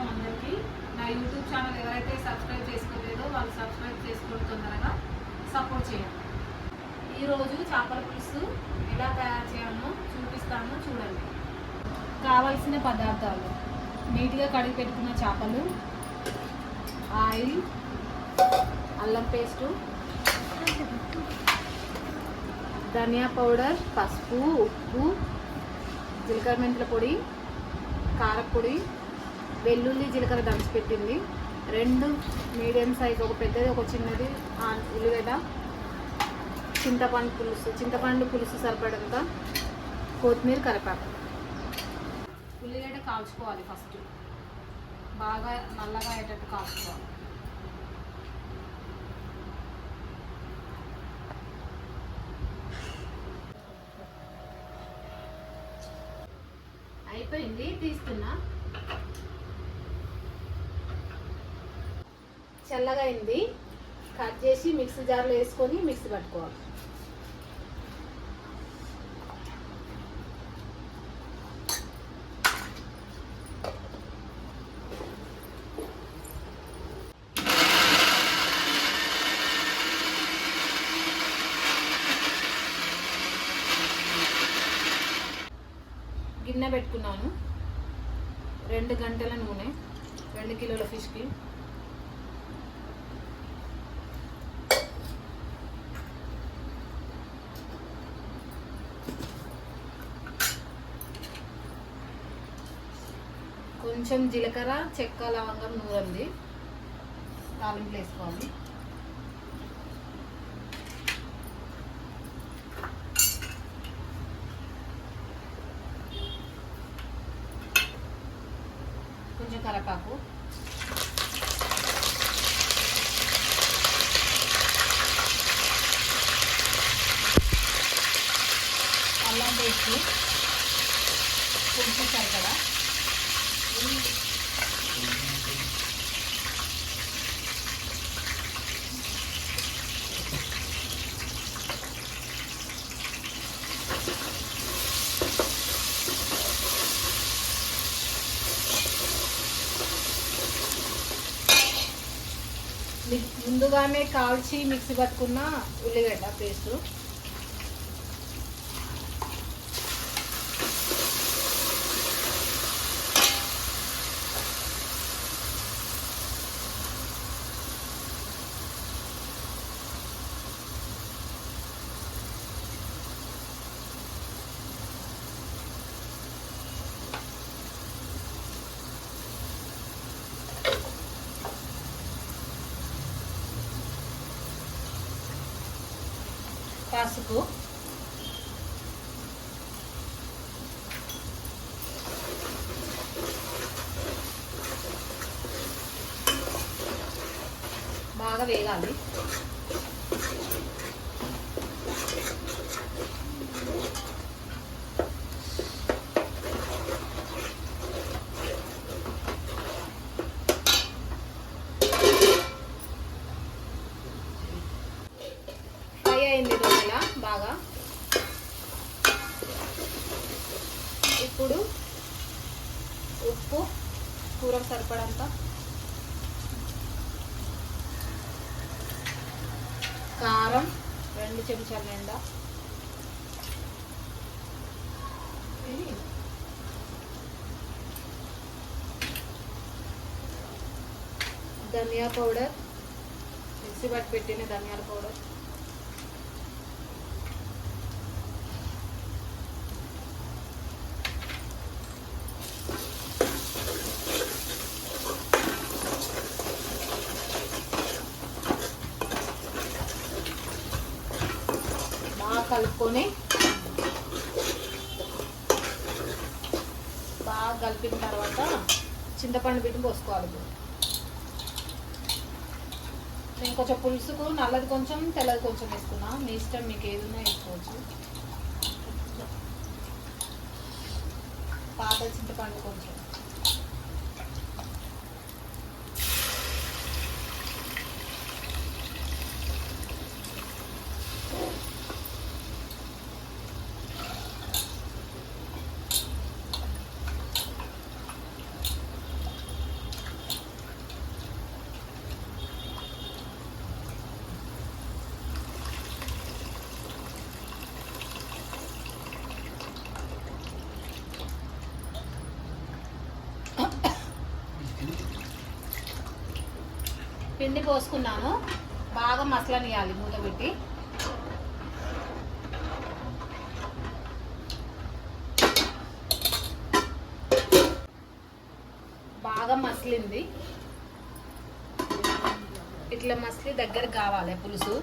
నమస్కారం అందరికీ. నా యూట్యూబ్ ఛానల్ ఎవరైతే సబ్స్క్రైబ్ చేసుకోలేదో వాళ్ళు సబ్స్క్రైబ్ చేసుకొని తొందరగా సపోర్ట్ చేయండి. ఈరోజు చేపల పులుసు ఎలా తయారు చేయాలో చూపిస్తాను, చూడండి. కావలసిన పదార్థాలు: నీట్గా కడిగి పెట్టుకున్న చేపలు, ఆయిల్, అల్లం పేస్టు, ధనియా పౌడర్, పసుపు, ఉప్పు, జీలకర్ర మెంతుల పొడి, కారపొడి, వెల్లుల్లి జీలకర్ర దంచిపెట్టింది, 2 మీడియం సైజ్, ఒక పెద్దది ఒక చిన్నది, ఉల్లిగడ్డ, చింతపండు పులుసు సరిపడంత, కొత్తిమీర, కరివేపాకు. ఉల్లిగడ్డ కాల్చుకోవాలి. ఫస్ట్ బాగా నల్లగా అయ్యేటట్టు కాల్చుకోవాలి. అయిపోయింది, తీస్తున్నా. చల్లగా అయింది, కట్ చేసి మిక్సీ జార్లో వేసుకొని మిక్సీ పట్టుకోవాలి. గిన్నె పెట్టుకున్నాను. 2 గంటల నూనె, 2 కిలోల ఫిష్కి. కొంచెం జీలకర్ర, చెక్క, లవంగం నూరంది తాలింపులు వేసుకోవాలి. కొంచెం కరివేపాకు, అల్లం పేస్ట్, కొంచెం సరిపడ, ముందుగానే కాల్చి మిక్సీ పట్టుకున్న ఉల్లిగడ్డ పేస్టు, పసుపు, బాగా వేగాలి. అయింది నూనెలా బాగా. ఇప్పుడు ఉప్పు కూరకు సరిపడంత, కారం 2 చెంచాల నిండా, ధనియా పౌడర్, మిక్సీ పట్టి పెట్టిన ధనియాల పౌడర్, కలుపుకొని బాగా కలిపిన తర్వాత చింతపండు బిడ్డ పోసుకోవాలి. నేను కొంచెం పులుసుకు నల్లది కొంచెం, తెల్లది కొంచెం వేసుకున్నా. మీ ఇష్టం, మీకు ఏదైనా వేసుకోవచ్చు. పాత చింతపండు కొంచెం, పిండి పోసుకున్నాను, బాగా మసలనియాలి మూత పెట్టి. బాగా మసిలింది, ఇట్లా మసిలి దగ్గరకు కావాలి పులుసు.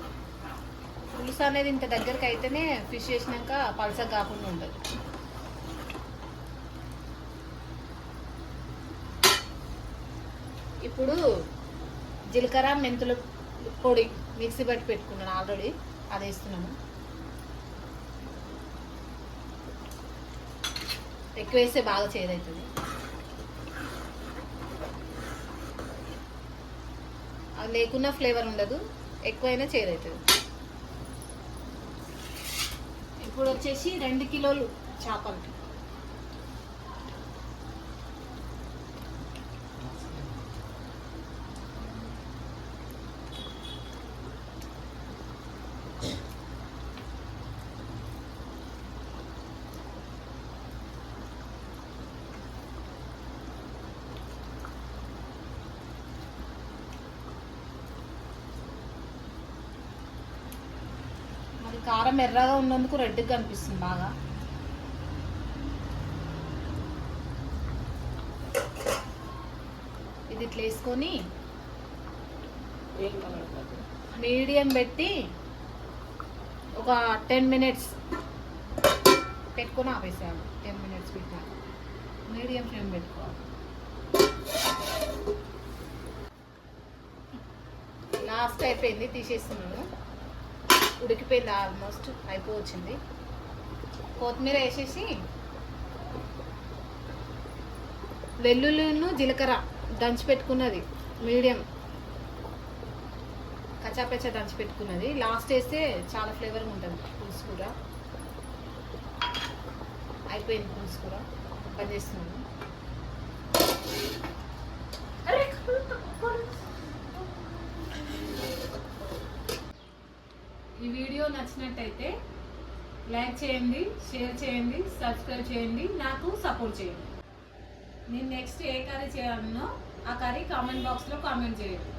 పులుసు అనేది ఇంత దగ్గరకు అయితేనే ఫిష్ వేసినాక పలసగా కాకుండా ఉంటుంది. ఇప్పుడు జీలకర్ర మెంతుల పొడి మిక్సీ పట్టి పెట్టుకున్నాను ఆల్రెడీ, అది వేస్తున్నాను. ఎక్కువ వేస్తే బాగా చేదవుతుంది. అది లేకున్నా ఫ్లేవర్ ఉండదు, ఎక్కువైనా చేదవుతుంది. ఇప్పుడు వచ్చేసి 2 కిలోలు చేపలు. అది కారం ఎర్రగా ఉన్నందుకు రెడ్గా కనిపిస్తుంది బాగా. ఇది ఇట్లా వేసుకొని మీడియం పెట్టి ఒక 10 మినిట్స్ పెట్టుకొని ఆపేసాను. 10 మినిట్స్ పెట్టినా మీడియం ఫ్లేమ్ పెట్టుకోవాలి. లాస్ట్ అయిపోయింది, తీసేస్తున్నాను. ఉడికిపోయింది, ఆల్మోస్ట్ అయిపోవచ్చింది. కొత్తిమీర వేసేసి వెల్లుల్లిను జీలకర్ర దంచి పెట్టుకున్నది, మీడియం కచ్చాపెచ్చ దంచి పెట్టుకున్నది లాస్ట్ వేస్తే చాలా ఫ్లేవర్గా ఉంటుంది పులుసు కూర. అయిపోయింది పులుసు కూర, బంద్ చేస్తున్నాను. ఈ వీడియో నచ్చినట్టయితే లైక్ చేయండి, షేర్ చేయండి, సబ్స్క్రైబ్ చేయండి, నాకు సపోర్ట్ చేయండి. నేను నెక్స్ట్ ఏ కర్రీ చేయాలనో ఆ కర్రీ కామెంట్ బాక్స్లో కామెంట్ చేయండి.